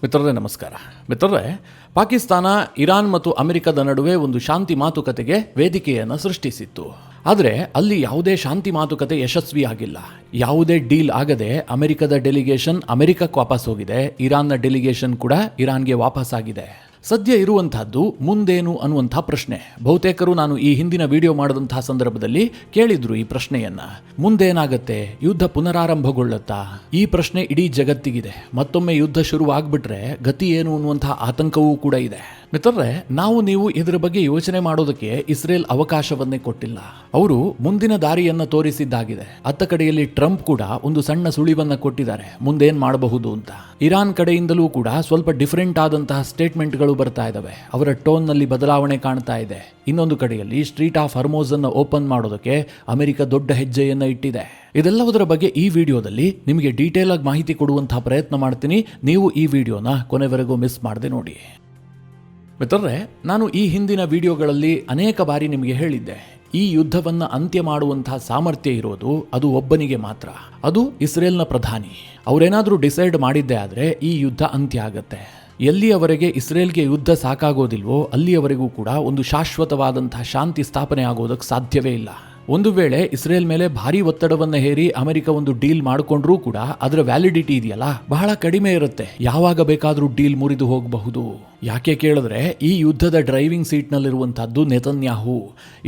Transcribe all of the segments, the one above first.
ಮಿತ್ರರೇ ನಮಸ್ಕಾರ. ಮಿತ್ರರೇ, ಪಾಕಿಸ್ತಾನ ಇರಾನ್ ಮತ್ತು ಅಮೆರಿಕದ ನಡುವೆ ಒಂದು ಶಾಂತಿ ಮಾತುಕತೆಗೆ ವೇದಿಕೆಯನ್ನು ಸೃಷ್ಟಿಸಿತ್ತು. ಆದರೆ ಅಲ್ಲಿ ಯಾವುದೇ ಶಾಂತಿ ಮಾತುಕತೆ ಯಶಸ್ವಿಯಾಗಿಲ್ಲ. ಯಾವುದೇ ಡೀಲ್ ಆಗದೆ ಅಮೆರಿಕದ ಡೆಲಿಗೇಷನ್ ಅಮೆರಿಕಕ್ಕೆ ವಾಪಸ್ ಹೋಗಿದೆ, ಇರಾನ್ನ ಡೆಲಿಗೇಷನ್ ಕೂಡ ಇರಾನ್ಗೆ ವಾಪಸ್ ಆಗಿದೆ. ಸದ್ಯ ಇರುವಂತಹದ್ದು ಮುಂದೇನು ಅನ್ನುವಂಥ ಪ್ರಶ್ನೆ. ಬಹುತೇಕರು ನಾನು ಈ ಹಿಂದಿನ ವಿಡಿಯೋ ಮಾಡಿದಂತಹ ಸಂದರ್ಭದಲ್ಲಿ ಕೇಳಿದ್ರು ಈ ಪ್ರಶ್ನೆಯನ್ನ. ಮುಂದೇನಾಗತ್ತೆ? ಯುದ್ಧ ಪುನರಾರಂಭಗೊಳ್ಳುತ್ತಾ? ಈ ಪ್ರಶ್ನೆ ಇಡೀ ಜಗತ್ತಿಗಿದೆ. ಮತ್ತೊಮ್ಮೆ ಯುದ್ಧ ಶುರುವಾಗ್ಬಿಟ್ರೆ ಗತಿ ಏನು ಅನ್ನುವಂತಹ ಆತಂಕವೂ ಕೂಡ ಇದೆ. ಮಿತ್ರರೇ, ನೀವು ಇದರ ಬಗ್ಗೆ ಯೋಚನೆ ಮಾಡೋದಕ್ಕೆ ಇಸ್ರೇಲ್ ಅವಕಾಶವನ್ನೇ ಕೊಟ್ಟಿಲ್ಲ. ಅವರು ಮುಂದಿನ ದಾರಿಯನ್ನ ತೋರಿಸಿದ್ದಾಗಿದೆ. ಅತ್ತ ಕಡೆಯಲ್ಲಿ ಟ್ರಂಪ್ ಕೂಡ ಒಂದು ಸಣ್ಣ ಸುಳಿವನ್ನ ಕೊಟ್ಟಿದ್ದಾರೆ, ಮುಂದೇನ್ ಮಾಡಬಹುದು ಅಂತ. ಇರಾನ್ ಕಡೆಯಿಂದಲೂ ಕೂಡ ಸ್ವಲ್ಪ ಡಿಫರೆಂಟ್ ಆದಂತಹ ಸ್ಟೇಟ್ಮೆಂಟ್ಗಳು ಬರ್ತಾ ಇದಾವೆ. ಅವರ ಟೋನ್ ನಲ್ಲಿ ಬದಲಾವಣೆ ಕಾಣ್ತಾ ಇದೆ. ಇನ್ನೊಂದು ಕಡೆಯಲ್ಲಿ ಸ್ಟ್ರೀಟ್ ಆಫ್ ಹರ್ಮೋಸ್ ಅನ್ನು ಓಪನ್ ಮಾಡೋದಕ್ಕೆ ಅಮೆರಿಕ ದೊಡ್ಡ ಹೆಜ್ಜೆಯನ್ನ ಇಟ್ಟಿದೆ. ಇದೆಲ್ಲದರ ಬಗ್ಗೆ ಈ ವಿಡಿಯೋದಲ್ಲಿ ನಿಮಗೆ ಡೀಟೇಲ್ ಆಗಿ ಮಾಹಿತಿ ಕೊಡುವಂತಹ ಪ್ರಯತ್ನ ಮಾಡ್ತೀನಿ. ನೀವು ಈ ವಿಡಿಯೋನ ಕೊನೆವರೆಗೂ ಮಿಸ್ ಮಾಡದೆ ನೋಡಿ. ಮಿತ್ರರೇ, ನಾನು ಈ ಹಿಂದಿನ ವಿಡಿಯೋಗಳಲ್ಲಿ ಅನೇಕ ಬಾರಿ ನಿಮಗೆ ಹೇಳಿದ್ದೆ, ಈ ಯುದ್ಧವನ್ನು ಅಂತ್ಯ ಮಾಡುವಂತಹ ಸಾಮರ್ಥ್ಯ ಇರೋದು ಅದು ಒಬ್ಬನಿಗೆ ಮಾತ್ರ. ಅದು ಇಸ್ರೇಲ್ನ ಪ್ರಧಾನಿ. ಅವರೇನಾದರೂ ಡಿಸೈಡ್ ಮಾಡಿದ್ದೆ ಆದರೆ ಈ ಯುದ್ಧ ಅಂತ್ಯ ಆಗತ್ತೆ. ಎಲ್ಲಿಯವರೆಗೆ ಇಸ್ರೇಲ್ಗೆ ಯುದ್ಧ ಸಾಕಾಗೋದಿಲ್ವೋ ಅಲ್ಲಿಯವರೆಗೂ ಕೂಡ ಒಂದು ಶಾಶ್ವತವಾದಂತಹ ಶಾಂತಿ ಸ್ಥಾಪನೆ ಆಗೋದಕ್ಕೆ ಸಾಧ್ಯವೇ ಇಲ್ಲ. ಒಂದು ವೇಳೆ ಇಸ್ರೇಲ್ ಮೇಲೆ ಭಾರಿ ಒತ್ತಡವನ್ನು ಹೇರಿ ಅಮೆರಿಕ ಒಂದು ಡೀಲ್ ಮಾಡಿಕೊಂಡ್ರೂ ಕೂಡ ಅದರ ವ್ಯಾಲಿಡಿಟಿ ಇದೆಯಲ್ಲ ಬಹಳ ಕಡಿಮೆ ಇರುತ್ತೆ. ಯಾವಾಗ ಬೇಕಾದರೂ ಡೀಲ್ ಮುರಿದು ಹೋಗಬಹುದು. ಯಾಕೆ ಕೇಳಿದ್ರೆ ಈ ಯುದ್ಧದ ಡ್ರೈವಿಂಗ್ ಸೀಟ್ ನಲ್ಲಿರುವಂತಹದ್ದು ನೆತನ್ಯಾಹು.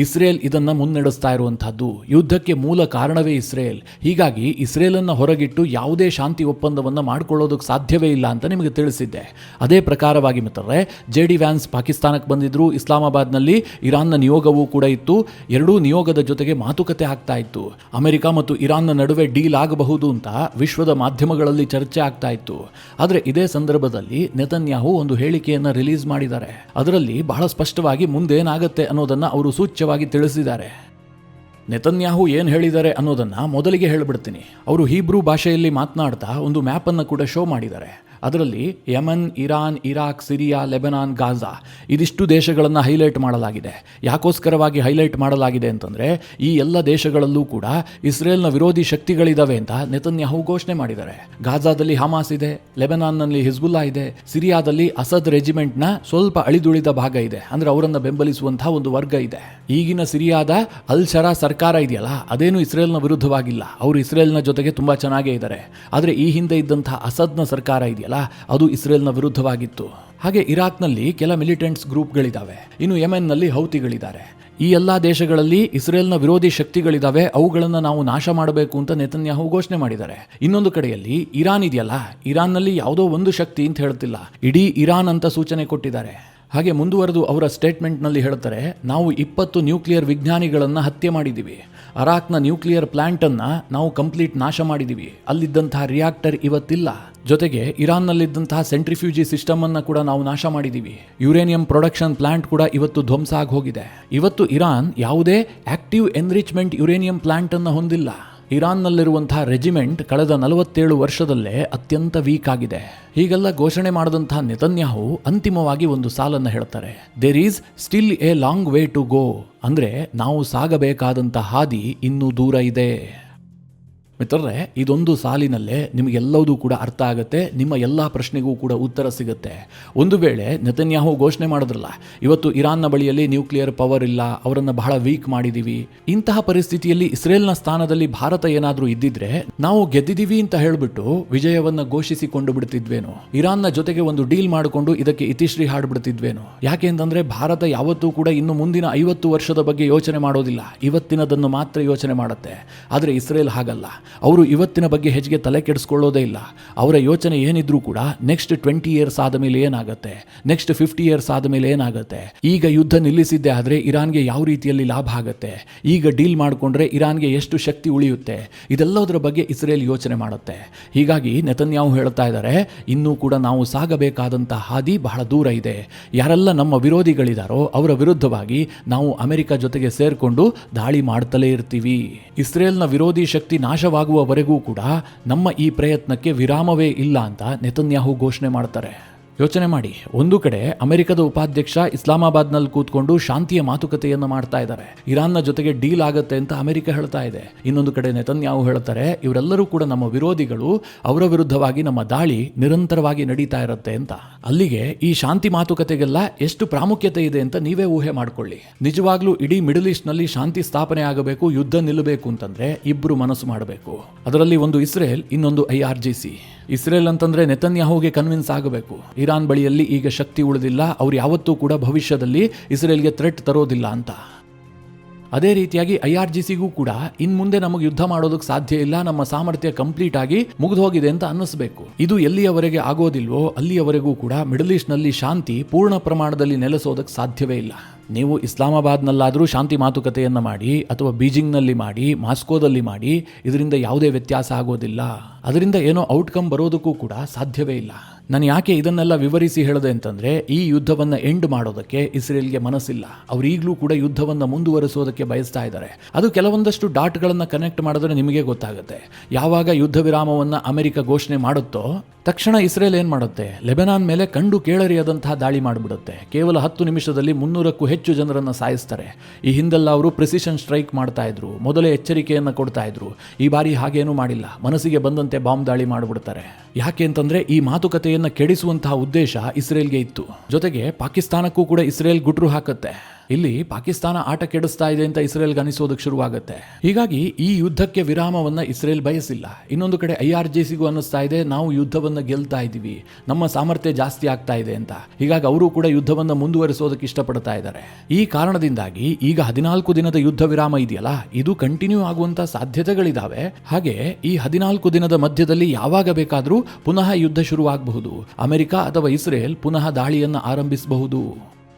ಇಸ್ರೇಲ್ ಇದನ್ನ ಮುನ್ನಡೆಸ್ತಾ ಇರುವಂತಹದ್ದು. ಯುದ್ಧಕ್ಕೆ ಮೂಲ ಕಾರಣವೇ ಇಸ್ರೇಲ್. ಹೀಗಾಗಿ ಇಸ್ರೇಲನ್ನ ಹೊರಗಿಟ್ಟು ಯಾವುದೇ ಶಾಂತಿ ಒಪ್ಪಂದವನ್ನ ಮಾಡಿಕೊಳ್ಳೋದಕ್ಕೆ ಸಾಧ್ಯವೇ ಇಲ್ಲ ಅಂತ ನಿಮಗೆ ತಿಳಿಸಿದ್ದೆ. ಅದೇ ಪ್ರಕಾರವಾಗಿ ಮಿತ್ರರೇ, JD ವ್ಯಾನ್ಸ್ ಪಾಕಿಸ್ತಾನಕ್ಕೆ ಬಂದಿದ್ರು. ಇಸ್ಲಾಮಾಬಾದ್ನಲ್ಲಿ ಇರಾನ್ನ ನಿಯೋಗವೂ ಕೂಡ ಇತ್ತು. ಎರಡೂ ನಿಯೋಗದ ಜೊತೆಗೆ ಮಾತುಕತೆ ಆಗ್ತಾ ಇತ್ತು. ಅಮೆರಿಕ ಮತ್ತು ಇರಾನ್ನ ನಡುವೆ ಡೀಲ್ ಆಗಬಹುದು ಅಂತ ವಿಶ್ವದ ಮಾಧ್ಯಮಗಳಲ್ಲಿ ಚರ್ಚೆ ಆಗ್ತಾ ಇತ್ತು. ಆದರೆ ಇದೇ ಸಂದರ್ಭದಲ್ಲಿ ನೆತನ್ಯಾಹು ಒಂದು ಹೇಳಿಕೆಯನ್ನು ರಿಲೀಸ್ ಮಾಡಿದ್ದಾರೆ. ಅದರಲ್ಲಿ ಬಹಳ ಸ್ಪಷ್ಟವಾಗಿ ಮುಂದೇನಾಗತ್ತೆ ಅನ್ನೋದನ್ನ ಅವರು ಸೂಚ್ಯವಾಗಿ ತಿಳಿಸಿದ್ದಾರೆ. ನೆತನ್ಯಾಹು ಏನು ಹೇಳಿದ್ದಾರೆ ಅನ್ನೋದನ್ನ ಮೊದಲಿಗೆ ಹೇಳಿಬಿಡ್ತೀನಿ. ಅವರು ಹೀಬ್ರೂ ಭಾಷೆಯಲ್ಲಿ ಮಾತನಾಡ್ತಾ ಒಂದು ಮ್ಯಾಪ್ ಅನ್ನು ಕೂಡ ಶೋ ಮಾಡಿದ್ದಾರೆ. ಅದರಲ್ಲಿ Yemen, Iran, Iraq, Syria, Lebanon, Gaza ಇದಿಷ್ಟು ದೇಶಗಳನ್ನು ಹೈಲೈಟ್ ಮಾಡಲಾಗಿದೆ. ಯಾಕೋಸ್ಕರವಾಗಿ ಹೈಲೈಟ್ ಮಾಡಲಾಗಿದೆ ಅಂತಂದರೆ ಈ ಎಲ್ಲ ದೇಶಗಳಲ್ಲೂ ಕೂಡ ಇಸ್ರೇಲ್ನ ವಿರೋಧಿ ಶಕ್ತಿಗಳಿದ್ದಾವೆ ಅಂತ ನೆತನ್ಯಾಹು ಘೋಷಣೆ ಮಾಡಿದ್ದಾರೆ. ಗಾಜಾದಲ್ಲಿ ಹಮಾಸ್ ಇದೆ, ಲೆಬನಾನ್ನಲ್ಲಿ ಹಿಜ್ಬುಲ್ಲಾ ಇದೆ, ಸಿರಿಯಾದಲ್ಲಿ ಅಸದ್ ರೆಜಿಮೆಂಟ್ನ ಸ್ವಲ್ಪ ಅಳಿದುಳಿದ ಭಾಗ ಇದೆ, ಅಂದ್ರೆ ಅವರನ್ನು ಬೆಂಬಲಿಸುವಂತಹ ಒಂದು ವರ್ಗ ಇದೆ. ಈಗಿನ ಸಿರಿಯಾದ ಅಲ್ ಶರಾ ಸರ್ಕಾರ ಇದೆಯಲ್ಲ ಅದೇನು ಇಸ್ರೇಲ್ನ ವಿರುದ್ಧವಾಗಿಲ್ಲ. ಅವರು ಇಸ್ರೇಲ್ನ ಜೊತೆಗೆ ತುಂಬಾ ಚೆನ್ನಾಗೇ ಇದ್ದಾರೆ. ಆದರೆ ಈ ಹಿಂದೆ ಇದ್ದಂತಹ ಅಸದ್ನ ಸರ್ಕಾರ ಇದೆಯಲ್ಲ ಅದು ಇಸ್ರೇಲ್ನ ವಿರುದ್ಧವಾಗಿತ್ತು. ಹಾಗೆ ಇರಾಕ್ನಲ್ಲಿ ಕೆಲ ಮಿಲಿಟೆಂಟ್ಸ್ ಗ್ರೂಪ್ಗಳಿದ್ದಾವೆ. ಇನ್ನು ಯೆಮೆನ್ನಲ್ಲಿ ಹೌತಿಗಳಿದ್ದಾರೆ. ಈ ಎಲ್ಲಾ ದೇಶಗಳಲ್ಲಿ ಇಸ್ರೇಲ್ನ ವಿರೋಧಿ ಶಕ್ತಿಗಳಿದ್ದಾವೆ. ಅವುಗಳನ್ನು ನಾವು ನಾಶ ಮಾಡಬೇಕು ಅಂತ ನೆತನ್ಯಾಹು ಘೋಷಣೆ ಮಾಡಿದ್ದಾರೆ. ಇನ್ನೊಂದು ಕಡೆಯಲ್ಲಿ ಇರಾನ್ ಇದೆಯಲ್ಲ, ಇರಾನ್ನಲ್ಲಿ ಯಾವುದೋ ಒಂದು ಶಕ್ತಿ ಅಂತ ಹೇಳ್ತಿಲ್ಲ, ಇಡೀ ಇರಾನ್ ಅಂತ ಸೂಚನೆ ಕೊಟ್ಟಿದ್ದಾರೆ. ಹಾಗೆ ಮುಂದುವರೆದು ಅವರ ಸ್ಟೇಟ್ಮೆಂಟ್ನಲ್ಲಿ ಹೇಳ್ತಾರೆ, ನಾವು 20 ನ್ಯೂಕ್ಲಿಯರ್ ವಿಜ್ಞಾನಿಗಳನ್ನು ಹತ್ಯೆ ಮಾಡಿದ್ದೀವಿ. ಅರಾಕ್ನ ನ್ಯೂಕ್ಲಿಯರ್ ಪ್ಲಾಂಟನ್ನು ನಾವು ಕಂಪ್ಲೀಟ್ ನಾಶ ಮಾಡಿದ್ದೀವಿ. ಅಲ್ಲಿದ್ದಂತಹ ರಿಯಾಕ್ಟರ್ ಇವತ್ತಿಲ್ಲ. ಜೊತೆಗೆ ಇರಾನ್ನಲ್ಲಿದ್ದಂತಹ ಸೆಂಟ್ರಿಫ್ಯೂಜಿ ಸಿಸ್ಟಮ್ ಅನ್ನು ಕೂಡ ನಾವು ನಾಶ ಮಾಡಿದ್ದೀವಿ. ಯುರೇನಿಯಂ ಪ್ರೊಡಕ್ಷನ್ ಪ್ಲಾಂಟ್ ಕೂಡ ಇವತ್ತು ಧ್ವಂಸ ಆಗಿ ಹೋಗಿದೆ. ಇವತ್ತು ಇರಾನ್ ಯಾವುದೇ ಆಕ್ಟಿವ್ ಎನ್ರಿಚ್ಮೆಂಟ್ ಯುರೇನಿಯಂ ಪ್ಲಾಂಟ್ ಅನ್ನು ಹೊಂದಿಲ್ಲ. ಇರಾನ್ನಲ್ಲಿರುವಂತಹ ರೆಜಿಮೆಂಟ್ ಕಳೆದ 47 ವರ್ಷದಲ್ಲೇ ಅತ್ಯಂತ ವೀಕ್ ಆಗಿದೆ. ಹೀಗೆಲ್ಲ ಘೋಷಣೆ ಮಾಡಿದಂತಹ ನೆತನ್ಯಾಹು ಅಂತಿಮವಾಗಿ ಒಂದು ಸಾಲನ್ನು ಹೇಳ್ತಾರೆ, there is still a long way to go. ಅಂದ್ರೆ ನಾವು ಸಾಗಬೇಕಾದಂತಹ ಹಾದಿ ಇನ್ನೂ ದೂರ ಇದೆ. ಮಿತ್ರರೇ, ಇದೊಂದು ಸಾಲಿನಲ್ಲೇ ನಿಮಗೆಲ್ಲವೂ ಕೂಡ ಅರ್ಥ ಆಗುತ್ತೆ. ನಿಮ್ಮ ಎಲ್ಲ ಪ್ರಶ್ನೆಗೂ ಕೂಡ ಉತ್ತರ ಸಿಗುತ್ತೆ. ಒಂದು ವೇಳೆ ನೆತನ್ಯಾಹು ಘೋಷಣೆ ಮಾಡಿದ್ರಲ್ಲ, ಇವತ್ತು ಇರಾನ್ನ ಬಳಿಯಲ್ಲಿ ನ್ಯೂಕ್ಲಿಯರ್ ಪವರ್ ಇಲ್ಲ, ಅವರನ್ನು ಬಹಳ ವೀಕ್ ಮಾಡಿದೀವಿ. ಇಂತಹ ಪರಿಸ್ಥಿತಿಯಲ್ಲಿ ಇಸ್ರೇಲ್ನ ಸ್ಥಾನದಲ್ಲಿ ಭಾರತ ಏನಾದರೂ ಇದ್ದಿದ್ರೆ ನಾವು ಗೆದ್ದಿದ್ದೀವಿ ಅಂತ ಹೇಳಿಬಿಟ್ಟು ವಿಜಯವನ್ನ ಘೋಷಿಸಿಕೊಂಡು ಬಿಡ್ತಿದ್ವೇನೋ. ಇರಾನ್ನ ಜೊತೆಗೆ ಒಂದು ಡೀಲ್ ಮಾಡಿಕೊಂಡು ಇದಕ್ಕೆ ಇತಿಶ್ರೀ ಹಾಡ್ಬಿಡ್ತಿದ್ವೇನೋ. ಯಾಕೆ ಅಂತಂದ್ರೆ ಭಾರತ ಯಾವತ್ತೂ ಕೂಡ ಇನ್ನು ಮುಂದಿನ 50 ವರ್ಷದ ಬಗ್ಗೆ ಯೋಚನೆ ಮಾಡೋದಿಲ್ಲ, ಇವತ್ತಿನದನ್ನು ಮಾತ್ರ ಯೋಚನೆ ಮಾಡುತ್ತೆ. ಆದರೆ ಇಸ್ರೇಲ್ ಹಾಗಲ್ಲ. ಅವರು ಇವತ್ತಿನ ಬಗ್ಗೆ ಹೆಚ್ಚಿಗೆ ತಲೆ ಕೆಡಿಸ್ಕೊಳ್ಳೋದೇ ಇಲ್ಲ. ಅವರ ಯೋಚನೆ ಏನಿದ್ರೂ ಕೂಡ ನೆಕ್ಸ್ಟ್ 20 ಇಯರ್ಸ್ ಆದ ಮೇಲೆ ಏನಾಗುತ್ತೆ, ನೆಕ್ಸ್ಟ್ 50 ಇಯರ್ಸ್ ಆದ ಮೇಲೆ ಏನಾಗುತ್ತೆ, ಈಗ ಯುದ್ಧ ನಿಲ್ಲಿಸಿದ್ದೆ ಆದರೆ ಇರಾನ್ಗೆ ಯಾವ ರೀತಿಯಲ್ಲಿ ಲಾಭ ಆಗುತ್ತೆ, ಈಗ ಡೀಲ್ ಮಾಡಿಕೊಂಡ್ರೆ ಇರಾನ್ಗೆ ಎಷ್ಟು ಶಕ್ತಿ ಉಳಿಯುತ್ತೆ, ಇದೆಲ್ಲದರ ಬಗ್ಗೆ ಇಸ್ರೇಲ್ ಯೋಚನೆ ಮಾಡುತ್ತೆ. ಹೀಗಾಗಿ ನೆತನ್ಯಾಹು ಹೇಳ್ತಾ ಇದ್ದಾರೆ, ಇನ್ನೂ ಕೂಡ ನಾವು ಸಾಗಬೇಕಾದಂತಹ ಹಾದಿ ಬಹಳ ದೂರ ಇದೆ. ಯಾರೆಲ್ಲ ನಮ್ಮ ವಿರೋಧಿಗಳಿದಾರೋ ಅವರ ವಿರುದ್ಧವಾಗಿ ನಾವು ಅಮೆರಿಕ ಜೊತೆಗೆ ಸೇರ್ಕೊಂಡು ದಾಳಿ ಮಾಡ್ತಲೇ ಇರ್ತೀವಿ. ಇಸ್ರೇಲ್ನ ವಿರೋಧಿ ಶಕ್ತಿ ನಾಶವಾಗುವವರೆಗೂ ಕೂಡ ನಮ್ಮ ಈ ಪ್ರಯತ್ನಕ್ಕೆ ವಿರಾಮವೇ ಇಲ್ಲ ಅಂತ ನೆತನ್ಯಾಹು ಘೋಷಣೆ ಮಾಡ್ತಾರೆ. ಯೋಚನೆ ಮಾಡಿ, ಒಂದು ಕಡೆ ಅಮೆರಿಕದ ಉಪಾಧ್ಯಕ್ಷ ಇಸ್ಲಾಮಾಬಾದ್ನಲ್ಲಿ ಕೂತ್ಕೊಂಡು ಶಾಂತಿಯ ಮಾತುಕತೆಯನ್ನು ಮಾಡ್ತಾ ಇದ್ದಾರೆ, ಇರಾನ್ನ ಜೊತೆಗೆ ಡೀಲ್ ಆಗತ್ತೆ ಅಂತ ಅಮೆರಿಕ ಹೇಳ್ತಾ ಇದೆ. ಇನ್ನೊಂದು ಕಡೆ ನೆತನ್ಯಾಹು ಹೇಳ್ತಾರೆ, ಇವರೆಲ್ಲರೂ ಕೂಡ ನಮ್ಮ ವಿರೋಧಿಗಳು, ಅವರ ವಿರುದ್ಧವಾಗಿ ನಮ್ಮ ದಾಳಿ ನಿರಂತರವಾಗಿ ನಡೀತಾ ಇರುತ್ತೆ ಅಂತ. ಅಲ್ಲಿಗೆ ಈ ಶಾಂತಿ ಮಾತುಕತೆಗೆಲ್ಲ ಎಷ್ಟು ಪ್ರಾಮುಖ್ಯತೆ ಇದೆ ಅಂತ ನೀವೇ ಊಹೆ ಮಾಡ್ಕೊಳ್ಳಿ. ನಿಜವಾಗ್ಲೂ ಇಡೀ ಮಿಡಲ್ ಈಸ್ಟ್ ನಲ್ಲಿ ಶಾಂತಿ ಸ್ಥಾಪನೆ ಆಗಬೇಕು, ಯುದ್ಧ ನಿಲ್ಲಬೇಕು ಅಂತಂದ್ರೆ ಇಬ್ರು ಮನಸ್ಸು ಮಾಡಬೇಕು. ಅದರಲ್ಲಿ ಒಂದು ಇಸ್ರೇಲ್, ಇನ್ನೊಂದು IRGC. ಇಸ್ರೇಲ್ ಅಂತಂದ್ರೆ ನೆತನ್ಯಾಹುಗೆ ಕನ್ವಿನ್ಸ್ ಆಗಬೇಕು, ಇರಾನ್ ಬಳಿಯಲ್ಲಿ ಈಗ ಶಕ್ತಿ ಉಳಿದಿಲ್ಲ, ಅವ್ರು ಯಾವತ್ತೂ ಕೂಡ ಭವಿಷ್ಯದಲ್ಲಿ ಇಸ್ರೇಲ್ಗೆ ಥ್ರೆಟ್ ತರೋದಿಲ್ಲ ಅಂತ. ಅದೇ ರೀತಿಯಾಗಿ IRGCಗೂ ಕೂಡ ಇನ್ ಮುಂದೆ ನಮಗೆ ಯುದ್ಧ ಮಾಡೋದಕ್ಕೆ ಸಾಧ್ಯ ಇಲ್ಲ, ನಮ್ಮ ಸಾಮರ್ಥ್ಯ ಕಂಪ್ಲೀಟ್ ಆಗಿ ಮುಗಿದು ಹೋಗಿದೆ ಅಂತ ಅನ್ನಿಸ್ಬೇಕು. ಇದು ಎಲ್ಲಿಯವರೆಗೆ ಆಗೋದಿಲ್ವೋ ಅಲ್ಲಿಯವರೆಗೂ ಕೂಡ ಮಿಡಲ್ ಈಸ್ಟ್ ನಲ್ಲಿ ಶಾಂತಿ ಪೂರ್ಣ ಪ್ರಮಾಣದಲ್ಲಿ ನೆಲೆಸೋದಕ್ಕೆ ಸಾಧ್ಯವೇ ಇಲ್ಲ. ನೀವು ಇಸ್ಲಾಮಾಬಾದ್ನಲ್ಲಾದರೂ ಶಾಂತಿ ಮಾತುಕತೆಯನ್ನು ಮಾಡಿ, ಅಥವಾ ಬೀಜಿಂಗ್ನಲ್ಲಿ ಮಾಡಿ, ಮಾಸ್ಕೋದಲ್ಲಿ ಮಾಡಿ, ಇದರಿಂದ ಯಾವುದೇ ವ್ಯತ್ಯಾಸ ಆಗೋದಿಲ್ಲ. ಅದರಿಂದ ಏನೋ ಔಟ್ಕಮ್ ಬರೋದಕ್ಕೂ ಕೂಡ ಸಾಧ್ಯವೇ ಇಲ್ಲ. ನಾನು ಯಾಕೆ ಇದನ್ನೆಲ್ಲ ವಿವರಿಸಿ ಹೇಳಿದೆ ಅಂತಂದ್ರೆ, ಈ ಯುದ್ಧವನ್ನು ಎಂಡ್ ಮಾಡೋದಕ್ಕೆ ಇಸ್ರೇಲ್ಗೆ ಮನಸ್ಸಿಲ್ಲ. ಅವರು ಈಗಲೂ ಕೂಡ ಯುದ್ಧವನ್ನು ಮುಂದುವರಿಸೋದಕ್ಕೆ ಬಯಸ್ತಾ ಇದ್ದಾರೆ. ಅದು ಕೆಲವೊಂದಷ್ಟು ಡಾಟ್ಗಳನ್ನು ಕನೆಕ್ಟ್ ಮಾಡಿದ್ರೆ ನಿಮಗೆ ಗೊತ್ತಾಗುತ್ತೆ. ಯಾವಾಗ ಯುದ್ಧ ವಿರಾಮವನ್ನು ಅಮೆರಿಕ ಘೋಷಣೆ ಮಾಡುತ್ತೋ ತಕ್ಷಣ ಇಸ್ರೇಲ್ ಏನ್ ಮಾಡುತ್ತೆ, ಲೆಬನಾನ್ ಮೇಲೆ ಕಂಡು ಕೇಳರಿಯಾದಂತಹ ದಾಳಿ ಮಾಡಿಬಿಡುತ್ತೆ. ಕೇವಲ 10 ನಿಮಿಷದಲ್ಲಿ 300ಕ್ಕೂ ಹೆಚ್ಚು ಜನರನ್ನು ಸಾಯಿಸ್ತಾರೆ. ಈ ಹಿಂದೆಲ್ಲ ಅವರು ಪ್ರಿಸಿಷನ್ ಸ್ಟ್ರೈಕ್ ಮಾಡ್ತಾ ಇದ್ರು, ಮೊದಲೇ ಎಚ್ಚರಿಕೆಯನ್ನು ಕೊಡ್ತಾ ಇದ್ರು. ಈ ಬಾರಿ ಹಾಗೇನೂ ಮಾಡಿಲ್ಲ, ಮನಸ್ಸಿಗೆ ಬಂದಂತೆ ಬಾಂಬ್ ದಾಳಿ ಮಾಡಿಬಿಡ್ತಾರೆ. ಯಾಕೆ ಅಂತಂದ್ರೆ ಈ ಮಾತುಕತೆಯನ್ನು ಕೆಡಿಸುವಂತಹ ಉದ್ದೇಶ ಇಸ್ರೇಲ್ಗೆ ಇತ್ತು. ಜೊತೆಗೆ ಪಾಕಿಸ್ತಾನಕ್ಕೂ ಕೂಡ ಇಸ್ರೇಲ್ ಗುಟ್ರು ಹಾಕುತ್ತೆ. ಇಲ್ಲಿ ಪಾಕಿಸ್ತಾನ ಆಟ ಕೆಡಿಸ್ತಾ ಇದೆ ಅಂತ ಇಸ್ರೇಲ್ಗೆ ಅನಿಸೋದಕ್ಕೆ ಶುರುವಾಗುತ್ತೆ. ಹೀಗಾಗಿ ಈ ಯುದ್ಧಕ್ಕೆ ವಿರಾಮವನ್ನ ಇಸ್ರೇಲ್ ಬಯಸಿಲ್ಲ. ಇನ್ನೊಂದು ಕಡೆ IRGCಗೂ ಅನ್ನಿಸ್ತಾ ಇದೆ, ನಾವು ಯುದ್ಧವನ್ನು ಗೆಲ್ತಾ ಇದ್ದೀವಿ, ನಮ್ಮ ಸಾಮರ್ಥ್ಯ ಜಾಸ್ತಿ ಆಗ್ತಾ ಇದೆ ಅಂತ. ಹೀಗಾಗಿ ಅವರು ಕೂಡ ಯುದ್ಧವನ್ನು ಮುಂದುವರಿಸೋದಕ್ಕೆ ಇಷ್ಟಪಡ್ತಾ ಇದ್ದಾರೆ. ಈ ಕಾರಣದಿಂದಾಗಿ ಈಗ 14 ದಿನದ ಯುದ್ಧ ವಿರಾಮ ಇದೆಯಲ್ಲ, ಇದು ಕಂಟಿನ್ಯೂ ಆಗುವಂತ ಸಾಧ್ಯತೆಗಳಿದಾವೆ. ಹಾಗೆ ಈ 14 ದಿನದ ಮಧ್ಯದಲ್ಲಿ ಯಾವಾಗ ಬೇಕಾದರೂ ಪುನಃ ಯುದ್ಧ ಶುರುವಾಗಬಹುದು. ಅಮೆರಿಕ ಅಥವಾ ಇಸ್ರೇಲ್ ಪುನಃ ದಾಳಿಯನ್ನು ಆರಂಭಿಸಬಹುದು.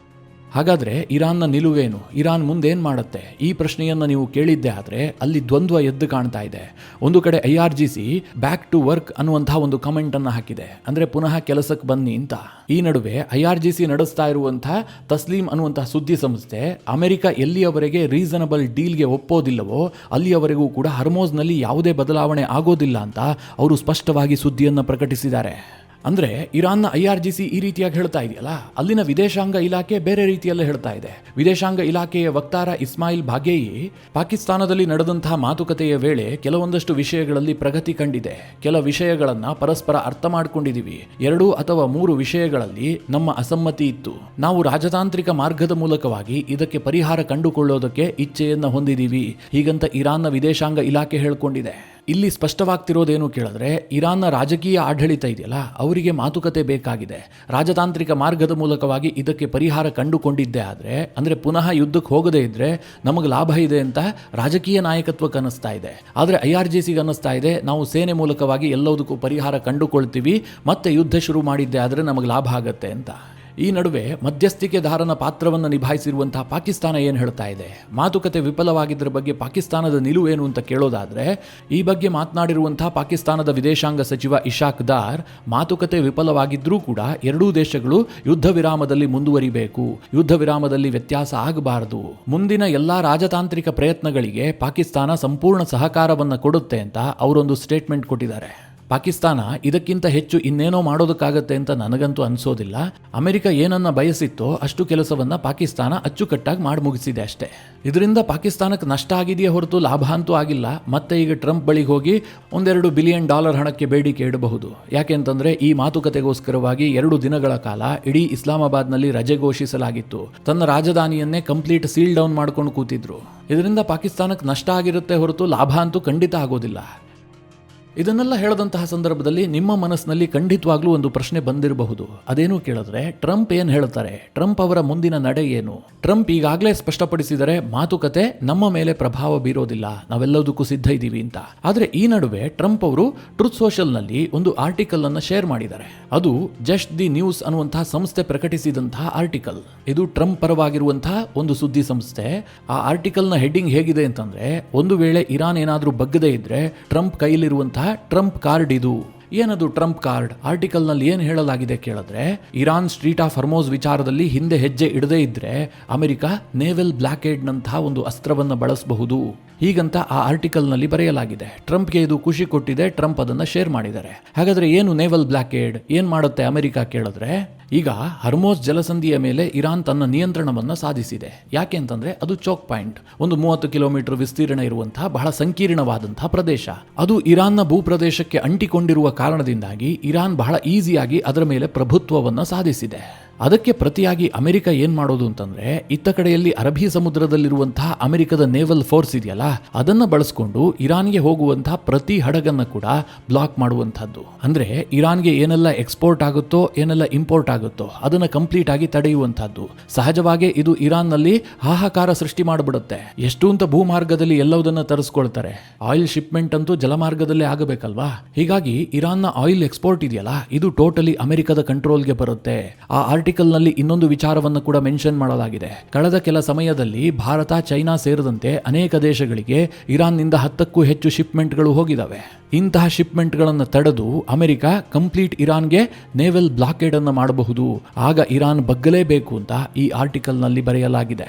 ಹಾಗಾದ್ರೆ ಇರಾನ್ನ ನಿಲುವೇನು, ಇರಾನ್ ಮುಂದೇನ್ ಮಾಡುತ್ತೆ, ಈ ಪ್ರಶ್ನೆಯನ್ನು ನೀವು ಕೇಳಿದ್ದೆ ಆದ್ರೆ ಅಲ್ಲಿ ದ್ವಂದ್ವ ಎದ್ದು ಕಾಣ್ತಾ ಇದೆ. ಒಂದು ಕಡೆ IRGC ಬ್ಯಾಕ್ ಟು ವರ್ಕ್ ಅನ್ನುವಂತಹ ಒಂದು ಕಮೆಂಟ್ ಅನ್ನು ಹಾಕಿದೆ, ಅಂದ್ರೆ ಪುನಃ ಕೆಲಸಕ್ಕೆ ಬನ್ನಿ ಅಂತ. ಈ ನಡುವೆ IRGC ನಡೆಸ್ತಾ ಇರುವಂತಹ ತಸ್ಲೀಂ ಅನ್ನುವಂತಹ ಸುದ್ದಿ ಸಂಸ್ಥೆ ಅಮೆರಿಕ ಎಲ್ಲಿಯವರೆಗೆ ರೀಸನಬಲ್ ಡೀಲ್ಗೆ ಒಪ್ಪೋದಿಲ್ಲವೋ ಅಲ್ಲಿಯವರೆಗೂ ಕೂಡ ಹರ್ಮೋಜ್ನಲ್ಲಿ ಯಾವುದೇ ಬದಲಾವಣೆ ಆಗೋದಿಲ್ಲ ಅಂತ ಅವರು ಸ್ಪಷ್ಟವಾಗಿ ಸುದ್ದಿಯನ್ನು ಪ್ರಕಟಿಸಿದ್ದಾರೆ. ಅಂದ್ರೆ ಇರಾನ್ನ IRGC ಈ ರೀತಿಯಾಗಿ ಹೇಳ್ತಾ ಇದೆಯಲ್ಲ, ಅಲ್ಲಿನ ವಿದೇಶಾಂಗ ಇಲಾಖೆ ಬೇರೆ ರೀತಿಯಲ್ಲೇ ಹೇಳ್ತಾ ಇದೆ. ವಿದೇಶಾಂಗ ಇಲಾಖೆಯ ವಕ್ತಾರ ಇಸ್ಮಾಯಿಲ್ ಬಾಗೇಯಿ, ಪಾಕಿಸ್ತಾನದಲ್ಲಿ ನಡೆದಂತಹ ಮಾತುಕತೆಯ ವೇಳೆ ಕೆಲವೊಂದಷ್ಟು ವಿಷಯಗಳಲ್ಲಿ ಪ್ರಗತಿ ಕಂಡಿದೆ, ಕೆಲ ವಿಷಯಗಳನ್ನ ಪರಸ್ಪರ ಅರ್ಥ ಮಾಡ್ಕೊಂಡಿದೀವಿ, 2 ಅಥವಾ 3 ವಿಷಯಗಳಲ್ಲಿ ನಮ್ಮ ಅಸಮ್ಮತಿ ಇತ್ತು, ನಾವು ರಾಜತಾಂತ್ರಿಕ ಮಾರ್ಗದ ಮೂಲಕವಾಗಿ ಇದಕ್ಕೆ ಪರಿಹಾರ ಕಂಡುಕೊಳ್ಳೋದಕ್ಕೆ ಇಚ್ಛೆಯನ್ನ ಹೊಂದಿದೀವಿ, ಹೀಗಂತ ಇರಾನ್ನ ವಿದೇಶಾಂಗ ಇಲಾಖೆ ಹೇಳ್ಕೊಂಡಿದೆ. ಇಲ್ಲಿ ಸ್ಪಷ್ಟವಾಗ್ತಿರೋದೇನು ಕೇಳಿದ್ರೆ, ಇರಾನ್ನ ರಾಜಕೀಯ ಆಡಳಿತ ಇದೆಯಲ್ಲ, ಅವರಿಗೆ ಮಾತುಕತೆ ಬೇಕಾಗಿದೆ. ರಾಜತಾಂತ್ರಿಕ ಮಾರ್ಗದ ಮೂಲಕವಾಗಿ ಇದಕ್ಕೆ ಪರಿಹಾರ ಕಂಡುಕೊಂಡಿದ್ದೆ ಆದರೆ, ಅಂದ್ರೆ ಪುನಃ ಯುದ್ಧಕ್ಕೆ ಹೋಗದೇ ಇದ್ರೆ ನಮಗೆ ಲಾಭ ಇದೆ ಅಂತ ರಾಜಕೀಯ ನಾಯಕತ್ವಕ್ಕೆ ಅನ್ನಿಸ್ತಾ ಇದೆ. ಆದರೆ IRGCಗೆ ಅನ್ನಿಸ್ತಾ ಇದೆ, ನಾವು ಸೇನೆ ಮೂಲಕವಾಗಿ ಎಲ್ಲದಕ್ಕೂ ಪರಿಹಾರ ಕಂಡುಕೊಳ್ತೀವಿ, ಮತ್ತೆ ಯುದ್ಧ ಶುರು ಮಾಡಿದ್ದೆ ಆದರೆ ನಮಗೆ ಲಾಭ ಆಗತ್ತೆ ಅಂತ. ಈ ನಡುವೆ ಮಧ್ಯಸ್ಥಿಕೆದಾರನ ಪಾತ್ರವನ್ನು ನಿಭಾಯಿಸಿರುವಂತಹ ಪಾಕಿಸ್ತಾನ ಏನು ಹೇಳ್ತಾ ಇದೆ, ಮಾತುಕತೆ ವಿಫಲವಾಗಿದ್ದರ ಬಗ್ಗೆ ಪಾಕಿಸ್ತಾನದ ನಿಲುವೇನು ಅಂತ ಕೇಳೋದಾದ್ರೆ, ಈ ಬಗ್ಗೆ ಮಾತನಾಡಿರುವಂತಹ ಪಾಕಿಸ್ತಾನದ ವಿದೇಶಾಂಗ ಸಚಿವ ಇಶಾಕ್ ದಾರ್, ಮಾತುಕತೆ ವಿಫಲವಾಗಿದ್ರೂ ಕೂಡ ಎರಡೂ ದೇಶಗಳು ಯುದ್ಧ ವಿರಾಮದಲ್ಲಿ ಮುಂದುವರಿಬೇಕು, ಯುದ್ಧ ವಿರಾಮದಲ್ಲಿ ವ್ಯತ್ಯಾಸ ಆಗಬಾರದು, ಮುಂದಿನ ಎಲ್ಲಾ ರಾಜತಾಂತ್ರಿಕ ಪ್ರಯತ್ನಗಳಿಗೆ ಪಾಕಿಸ್ತಾನ ಸಂಪೂರ್ಣ ಸಹಕಾರವನ್ನು ಕೊಡುತ್ತೆ ಅಂತ ಅವರೊಂದು ಸ್ಟೇಟ್ಮೆಂಟ್ ಕೊಟ್ಟಿದ್ದಾರೆ. ಪಾಕಿಸ್ತಾನ ಇದಕ್ಕಿಂತ ಹೆಚ್ಚು ಇನ್ನೇನೋ ಮಾಡೋದಕ್ಕಾಗತ್ತೆ ಅಂತ ನನಗಂತೂ ಅನಿಸೋದಿಲ್ಲ. ಅಮೆರಿಕ ಏನನ್ನ ಬಯಸಿತ್ತೋ ಅಷ್ಟು ಕೆಲಸವನ್ನ ಪಾಕಿಸ್ತಾನ ಅಚ್ಚುಕಟ್ಟಾಗಿ ಮಾಡಿ ಮುಗಿಸಿದೆ ಅಷ್ಟೇ. ಇದರಿಂದ ಪಾಕಿಸ್ತಾನಕ್ಕೆ ನಷ್ಟ ಆಗಿದೆಯೇ ಹೊರತು ಲಾಭ ಅಂತೂ ಆಗಿಲ್ಲ. ಮತ್ತೆ ಈಗ ಟ್ರಂಪ್ ಬಳಿಗೆ ಹೋಗಿ $1-2 ಬಿಲಿಯನ್ ಹಣಕ್ಕೆ ಬೇಡಿಕೆ ಇಡಬಹುದು. ಯಾಕೆಂತಂದ್ರೆ ಈ ಮಾತುಕತೆಗೋಸ್ಕರವಾಗಿ 2 ದಿನಗಳ ಕಾಲ ಇಡೀ ಇಸ್ಲಾಮಾಬಾದ್ನಲ್ಲಿ ರಜೆ ಘೋಷಿಸಲಾಗಿತ್ತು. ತನ್ನ ರಾಜಧಾನಿಯನ್ನೇ ಕಂಪ್ಲೀಟ್ ಸೀಲ್ ಡೌನ್ ಮಾಡ್ಕೊಂಡು ಕೂತಿದ್ರು. ಇದರಿಂದ ಪಾಕಿಸ್ತಾನಕ್ಕೆ ನಷ್ಟ ಆಗಿರುತ್ತೆ ಹೊರತು ಲಾಭ ಅಂತೂ ಖಂಡಿತ ಆಗೋದಿಲ್ಲ. ಇದನ್ನೆಲ್ಲ ಹೇಳದಂತಹ ಸಂದರ್ಭದಲ್ಲಿ ನಿಮ್ಮ ಮನಸ್ಸಿನಲ್ಲಿ ಖಂಡಿತವಾಗ್ಲೂ ಒಂದು ಪ್ರಶ್ನೆ ಬಂದಿರಬಹುದು. ಅದೇನು ಕೇಳಿದ್ರೆ, ಟ್ರಂಪ್ ಏನು ಹೇಳ್ತಾರೆ, ಟ್ರಂಪ್ ಅವರ ಮುಂದಿನ ನಡೆ ಏನು? ಟ್ರಂಪ್ ಈಗಾಗಲೇ ಸ್ಪಷ್ಟಪಡಿಸಿದರೆ ಮಾತುಕತೆ ನಮ್ಮ ಮೇಲೆ ಪ್ರಭಾವ ಬೀರೋದಿಲ್ಲ, ನಾವೆಲ್ಲದಕ್ಕೂ ಸಿದ್ಧ ಇದ್ದೀವಿ ಅಂತ. ಆದರೆ ಈ ನಡುವೆ ಟ್ರಂಪ್ ಅವರು ಟ್ರುತ್ ಸೋಷಿಯಲ್ನಲ್ಲಿ ಒಂದು ಆರ್ಟಿಕಲ್ ಅನ್ನು ಶೇರ್ ಮಾಡಿದ್ದಾರೆ. ಅದು ಜಸ್ಟ್ ದಿ ನ್ಯೂಸ್ ಅನ್ನುವಂತಹ ಸಂಸ್ಥೆ ಪ್ರಕಟಿಸಿದಂತಹ ಆರ್ಟಿಕಲ್. ಇದು ಟ್ರಂಪ್ ಪರವಾಗಿರುವಂತಹ ಒಂದು ಸುದ್ದಿ ಸಂಸ್ಥೆ. ಆ ಆರ್ಟಿಕಲ್ನ ಹೆಡ್ಡಿಂಗ್ ಹೇಗಿದೆ ಅಂತಂದ್ರೆ, ಒಂದು ವೇಳೆ ಇರಾನ್ ಏನಾದರೂ ಬಗ್ಗದೇ ಇದ್ರೆ ಟ್ರಂಪ್ ಕೈಲಿರುವಂತಹ ಟ್ರಂಪ್ ಕಾರ್ಡ್ ಇದು. ಏನದು ಟ್ರಂಪ್ ಕಾರ್ಡ್? ಆರ್ಟಿಕಲ್ನಲ್ಲಿ ಏನು ಹೇಳಲಾಗಿದೆ ಕೇಳಿದ್ರೆ, ಇರಾನ್ ಸ್ಟ್ರೀಟ್ ಆಫ್ ಹರ್ಮೋಸ್ ವಿಚಾರದಲ್ಲಿ ಹಿಂದೆ ಹೆಜ್ಜೆ ಇಡದೇ ಇದ್ರೆ ಅಮೆರಿಕ ನೇವಲ್ ಬ್ಲಾಕೇಡ್ನಂತಹ ಒಂದು ಅಸ್ತ್ರವನ್ನು ಬಳಸಬಹುದು ಹೀಗಂತ ಆ ಆರ್ಟಿಕಲ್ನಲ್ಲಿ ಬರೆಯಲಾಗಿದೆ. ಟ್ರಂಪ್ಗೆ ಇದು ಖುಷಿ ಕೊಟ್ಟಿದೆ, ಟ್ರಂಪ್ ಅದನ್ನು ಶೇರ್ ಮಾಡಿದ್ದಾರೆ. ಹಾಗಾದ್ರೆ ಏನು ನೇವಲ್ ಬ್ಲಾಕೇಡ್, ಏನು ಮಾಡುತ್ತೆ ಅಮೆರಿಕ ಕೇಳಿದ್ರೆ, ಈಗ ಹರ್ಮೋಸ್ ಜಲಸಂಧಿಯ ಮೇಲೆ ಇರಾನ್ ತನ್ನ ನಿಯಂತ್ರಣವನ್ನು ಸಾಧಿಸಿದೆ. ಯಾಕೆ ಅಂತಂದ್ರೆ ಅದು ಚೋಕ್ ಪಾಯಿಂಟ್, ಒಂದು 30 ಕಿಲೋಮೀಟರ್ ವಿಸ್ತೀರ್ಣ ಇರುವಂತಹ ಬಹಳ ಸಂಕೀರ್ಣವಾದಂತಹ ಪ್ರದೇಶ. ಅದು ಇರಾನ್ನ ಭೂಪ್ರದೇಶಕ್ಕೆ ಅಂಟಿಕೊಂಡಿರುವ ಕಾರಣದಿಂದಾಗಿ ಇರಾನ್ ಬಹಳ ಈಸಿಯಾಗಿ ಅದರ ಮೇಲೆ ಪ್ರಭುತ್ವವನ್ನು ಸಾಧಿಸಿದೆ. ಅದಕ್ಕೆ ಪ್ರತಿಯಾಗಿ ಅಮೆರಿಕ ಏನ್ ಮಾಡೋದು ಅಂತಂದ್ರೆ, ಇತ್ತ ಕಡೆಯಲ್ಲಿ ಅರಬ್ಬಿ ಸಮುದ್ರದಲ್ಲಿರುವಂತಹ ಅಮೆರಿಕದ ನೇವಲ್ ಫೋರ್ಸ್ ಇದೆಯಲ್ಲ, ಅದನ್ನ ಬಳಸಿಕೊಂಡು ಇರಾನ್ಗೆ ಹೋಗುವಂತಹ ಪ್ರತಿ ಹಡಗನ್ನ ಕೂಡ ಬ್ಲಾಕ್ ಮಾಡುವಂತಹದ್ದು. ಅಂದ್ರೆ ಇರಾನ್ಗೆ ಏನೆಲ್ಲ ಎಕ್ಸ್ಪೋರ್ಟ್ ಆಗುತ್ತೋ, ಏನೆಲ್ಲ ಇಂಪೋರ್ಟ್ ಆಗುತ್ತೋ ಅದನ್ನ ಕಂಪ್ಲೀಟ್ ಆಗಿ ತಡೆಯುವಂತಹದ್ದು. ಸಹಜವಾಗಿ ಇದು ಇರಾನ್ನಲ್ಲಿ ಹಾಹಾಕಾರ ಸೃಷ್ಟಿ ಮಾಡಿಬಿಡುತ್ತೆ. ಎಷ್ಟು ಅಂತ ಭೂಮಾರ್ಗದಲ್ಲಿ ಎಲ್ಲವುದನ್ನ ತರಿಸ್ಕೊಳ್ತಾರೆ, ಆಯಿಲ್ ಶಿಪ್ಮೆಂಟ್ ಅಂತೂ ಜಲಮಾರ್ಗದಲ್ಲೇ ಆಗಬೇಕಲ್ವಾ. ಹೀಗಾಗಿ ಇರಾನ್ನ ಆಯಿಲ್ ಎಕ್ಸ್ಪೋರ್ಟ್ ಇದೆಯಲ್ಲ, ಇದು ಟೋಟಲಿ ಅಮೆರಿಕದ ಕಂಟ್ರೋಲ್ಗೆ ಬರುತ್ತೆ. ಆ ಆರ್ಟಿಕಲ್ನಲ್ಲಿ ಇನ್ನೊಂದು ವಿಚಾರವನ್ನು ಕೂಡ ಮೆನ್ಷನ್ ಮಾಡಲಾಗಿದೆ. ಕಳೆದ ಕೆಲ ಸಮಯದಲ್ಲಿ ಭಾರತ, ಚೈನಾ ಸೇರಿದಂತೆ ಅನೇಕ ದೇಶಗಳಿಗೆ ಇರಾನ್ನಿಂದ 10ಕ್ಕೂ ಹೆಚ್ಚು ಶಿಪ್ಮೆಂಟ್ಗಳು ಹೋಗಿದ್ದಾವೆ. ಇಂತಹ ಶಿಪ್ಮೆಂಟ್ಗಳನ್ನು ತಡೆದು ಅಮೆರಿಕ ಕಂಪ್ಲೀಟ್ ಇರಾನ್ಗೆ ನೇವಲ್ ಬ್ಲಾಕೇಡ್ ಅನ್ನು ಮಾಡಬಹುದು. ಆಗ ಇರಾನ್ ಬಗ್ಗಲೇಬೇಕು ಅಂತ ಈ ಆರ್ಟಿಕಲ್ನಲ್ಲಿ ಬರೆಯಲಾಗಿದೆ.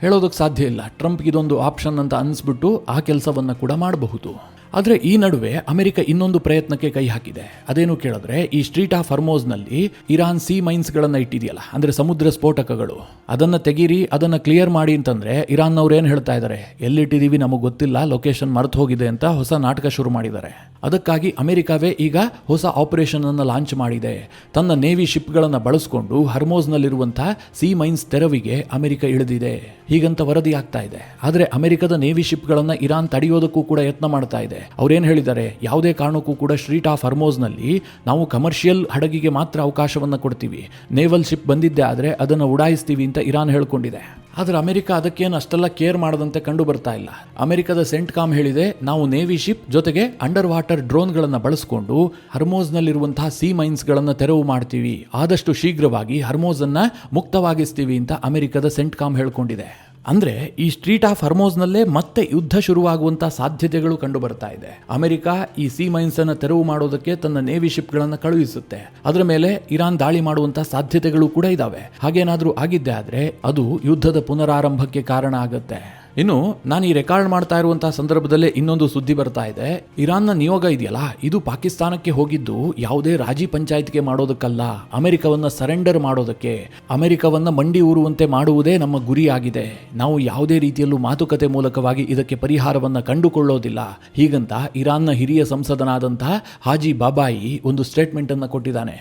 ಹೇಳೋದಕ್ಕೆ ಸಾಧ್ಯ ಇಲ್ಲ, ಟ್ರಂಪ್ ಇದೊಂದು ಆಪ್ಷನ್ ಅಂತ ಅನಿಸ್ಬಿಟ್ಟು ಆ ಕೆಲಸವನ್ನು ಕೂಡ ಮಾಡಬಹುದು. ಆದರೆ ಈ ನಡುವೆ ಅಮೆರಿಕ ಇನ್ನೊಂದು ಪ್ರಯತ್ನಕ್ಕೆ ಕೈ ಹಾಕಿದೆ. ಅದೇನು ಕೇಳಿದ್ರೆ, ಈ ಸ್ಟ್ರೀಟ್ ಆಫ್ ಹರ್ಮೋಸ್ನಲ್ಲಿ ಇರಾನ್ ಸಿ ಮೈನ್ಸ್ಗಳನ್ನು ಇಟ್ಟಿದೆಯಲ್ಲ, ಅಂದ್ರೆ ಸಮುದ್ರ ಸ್ಫೋಟಕಗಳು, ಅದನ್ನು ತೆಗೀರಿ, ಅದನ್ನು ಕ್ಲಿಯರ್ ಮಾಡಿ ಅಂತಂದ್ರೆ ಇರಾನ್ನವ್ರು ಏನು ಹೇಳ್ತಾ ಇದ್ದಾರೆ, ಎಲ್ಲಿಟ್ಟಿದ್ದೀವಿ ನಮಗೆ ಗೊತ್ತಿಲ್ಲ, ಲೊಕೇಶನ್ ಮರೆತು ಹೋಗಿದೆ ಅಂತ ಹೊಸ ನಾಟಕ ಶುರು ಮಾಡಿದ್ದಾರೆ. ಅದಕ್ಕಾಗಿ ಅಮೆರಿಕವೇ ಈಗ ಹೊಸ ಆಪರೇಷನ್ ಅನ್ನು ಲಾಂಚ್ ಮಾಡಿದೆ. ತನ್ನ ನೇವಿ ಶಿಪ್ಗಳನ್ನು ಬಳಸಿಕೊಂಡು ಹರ್ಮೋಸ್ನಲ್ಲಿರುವಂತಹ ಸಿ ಮೈನ್ಸ್ ತೆರವಿಗೆ ಅಮೆರಿಕ ಇಳಿದಿದೆ ಹೀಗಂತ ವರದಿ ಆಗ್ತಾ ಇದೆ. ಆದರೆ ಅಮೆರಿಕದ ನೇವಿ ಶಿಪ್ಗಳನ್ನು ಇರಾನ್ ತಡೆಯೋದಕ್ಕೂ ಕೂಡ ಯತ್ನ ಮಾಡ್ತಾ ಇದೆ. ಅವ್ರೇನು ಹೇಳಿದ್ದಾರೆ, ಯಾವುದೇ ಕಾರಣಕ್ಕೂ ಕೂಡ ಸ್ಟ್ರೀಟ್ ಆಫ್ ಹರ್ಮೋಸ್ನಲ್ಲಿ ನಾವು ಕಮರ್ಷಿಯಲ್ ಹಡಗಿಗೆ ಮಾತ್ರ ಅವಕಾಶವನ್ನು ಕೊಡ್ತೀವಿ, ನೇವಲ್ ಶಿಪ್ ಬಂದಿದ್ದೆ ಆದರೆ ಅದನ್ನು ಉಡಾಯಿಸ್ತೀವಿ ಅಂತ ಇರಾನ್ ಹೇಳ್ಕೊಂಡಿದೆ. ಆದರೆ ಅಮೆರಿಕ ಅದಕ್ಕೇನು ಅಷ್ಟೆಲ್ಲ ಕೇರ್ ಮಾಡದಂತೆ ಕಂಡು ಬರ್ತಾ ಇಲ್ಲ. ಅಮೆರಿಕದ ಸೆಂಟ್ಕಾಮ್ ಹೇಳಿದೆ, ನಾವು ನೇವಿ ಶಿಪ್ ಜೊತೆಗೆ ಅಂಡರ್ ವಾಟರ್ ಡ್ರೋನ್ಗಳನ್ನು ಬಳಸಿಕೊಂಡು ಹರ್ಮೋಸ್ನಲ್ಲಿರುವಂತಹ ಸಿ ಮೈನ್ಸ್ಗಳನ್ನು ತೆರವು ಮಾಡ್ತೀವಿ, ಆದಷ್ಟು ಶೀಘ್ರವಾಗಿ ಹರ್ಮೋಸನ್ನು ಮುಕ್ತವಾಗಿಸ್ತೀವಿ ಅಂತ ಅಮೆರಿಕದ ಸೆಂಟ್ಕಾಮ್ ಹೇಳ್ಕೊಂಡಿದೆ. ಅಂದ್ರೆ ಈ ಸ್ಟ್ರೀಟ್ ಆಫ್ ಹರ್ಮೋಸ್ನಲ್ಲೇ ಮತ್ತೆ ಯುದ್ಧ ಶುರುವಾಗುವಂತಹ ಸಾಧ್ಯತೆಗಳು ಕಂಡು ಬರ್ತಾ ಇದೆ. ಅಮೆರಿಕ ಈ ಸಿ ಮೈನ್ಸ್ ಅನ್ನು ತೆರವು ಮಾಡೋದಕ್ಕೆ ತನ್ನ ನೇವಿ ಶಿಪ್ಗಳನ್ನು ಕಳುಹಿಸುತ್ತೆ. ಅದರ ಮೇಲೆ ಇರಾನ್ ದಾಳಿ ಮಾಡುವಂತಹ ಸಾಧ್ಯತೆಗಳು ಕೂಡ ಇದಾವೆ. ಹಾಗೇನಾದ್ರೂ ಆಗಿದ್ದೆ ಆದ್ರೆ ಅದು ಯುದ್ಧದ ಪುನರಾರಂಭಕ್ಕೆ ಕಾರಣ ಆಗುತ್ತೆ. ಇನ್ನು ನಾನು ಈ ರೆಕಾರ್ಡ್ ಮಾಡ್ತಾ ಇರುವಂತಹ ಸಂದರ್ಭದಲ್ಲೇ ಇನ್ನೊಂದು ಸುದ್ದಿ ಬರ್ತಾ ಇದೆ. ಇರಾನ್ನ ನಿಯೋಗ ಇದೆಯಲ್ಲ, ಇದು ಪಾಕಿಸ್ತಾನಕ್ಕೆ ಹೋಗಿದ್ದು ಯಾವುದೇ ರಾಜಿ ಪಂಚಾಯತ್ಗೆ ಮಾಡೋದಕ್ಕಲ್ಲ, ಅಮೆರಿಕವನ್ನ ಸರೆಂಡರ್ ಮಾಡೋದಕ್ಕೆ, ಅಮೆರಿಕವನ್ನ ಮಂಡಿ ಊರುವಂತೆ ಮಾಡುವುದೇ ನಮ್ಮ ಗುರಿಯಾಗಿದೆ. ನಾವು ಯಾವುದೇ ರೀತಿಯಲ್ಲೂ ಮಾತುಕತೆ ಮೂಲಕವಾಗಿ ಇದಕ್ಕೆ ಪರಿಹಾರವನ್ನ ಕಂಡುಕೊಳ್ಳೋದಿಲ್ಲ ಹೀಗಂತ ಇರಾನ್ನ ಹಿರಿಯ ಸಂಸದನಾದಂತಹ ಹಾಜಿ ಬಾಬಾಯಿ ಒಂದು ಸ್ಟೇಟ್ಮೆಂಟ್ ಅನ್ನು ಕೊಟ್ಟಿದ್ದಾನೆ.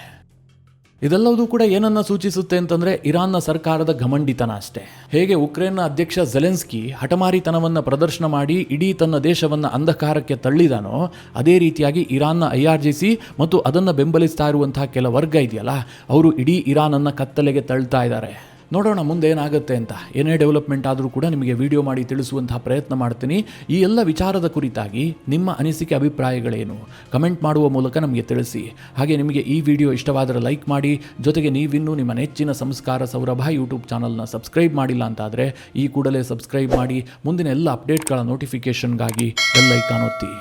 ಇದೆಲ್ಲವೂ ಕೂಡ ಏನನ್ನ ಸೂಚಿಸುತ್ತೆ ಅಂತಂದ್ರೆ ಇರಾನ್ನ ಸರ್ಕಾರದ ಘಮಂಡಿತನ ಅಷ್ಟೇ. ಹೇಗೆ ಉಕ್ರೇನ್ನ ಅಧ್ಯಕ್ಷ ಝೆಲೆನ್ಸ್ಕಿ ಹಠಮಾರಿತನವನ್ನು ಪ್ರದರ್ಶನ ಮಾಡಿ ಇಡೀ ತನ್ನ ದೇಶವನ್ನು ಅಂಧಕಾರಕ್ಕೆ ತಳ್ಳಿದಾನೋ, ಅದೇ ರೀತಿಯಾಗಿ ಇರಾನ್ನ IRGC ಮತ್ತು ಅದನ್ನು ಬೆಂಬಲಿಸ್ತಾ ಇರುವಂತಹ ಕೆಲ ವರ್ಗ ಇದೆಯಲ್ಲ, ಅವರು ಇಡೀ ಇರಾನನ್ನು ಕತ್ತಲೆಗೆ ತಳ್ತಾ ಇದ್ದಾರೆ. ನೋಡೋಣ ಮುಂದೆ ಏನಾಗುತ್ತೆ ಅಂತ. ಏನೇ ಡೆವಲಪ್ಮೆಂಟ್ ಆದರೂ ಕೂಡ ನಿಮಗೆ ವಿಡಿಯೋ ಮಾಡಿ ತಿಳಿಸುವಂತಹ ಪ್ರಯತ್ನ ಮಾಡ್ತೀನಿ. ಈ ಎಲ್ಲ ವಿಚಾರದ ಕುರಿತಾಗಿ ನಿಮ್ಮ ಅನಿಸಿಕೆ ಅಭಿಪ್ರಾಯಗಳೇನು ಕಮೆಂಟ್ ಮಾಡುವ ಮೂಲಕ ನಮಗೆ ತಿಳಿಸಿ. ಹಾಗೆ ನಿಮಗೆ ಈ ವಿಡಿಯೋ ಇಷ್ಟವಾದರೆ ಲೈಕ್ ಮಾಡಿ, ಜೊತೆಗೆ ನೀವಿನ್ನೂ ನಿಮ್ಮ ನೆಚ್ಚಿನ ಸಂಸ್ಕಾರ ಸೌರಭ ಯೂಟ್ಯೂಬ್ ಚಾನಲ್ನ ಸಬ್ಸ್ಕ್ರೈಬ್ ಮಾಡಿಲ್ಲ ಅಂತಾದರೆ ಈ ಕೂಡಲೇ ಸಬ್ಸ್ಕ್ರೈಬ್ ಮಾಡಿ. ಮುಂದಿನ ಎಲ್ಲ ಅಪ್ಡೇಟ್ಗಳ ನೋಟಿಫಿಕೇಷನ್ಗಾಗಿ ಬೆಲ್ ಐಕಾನ್ ಒತ್ತಿ.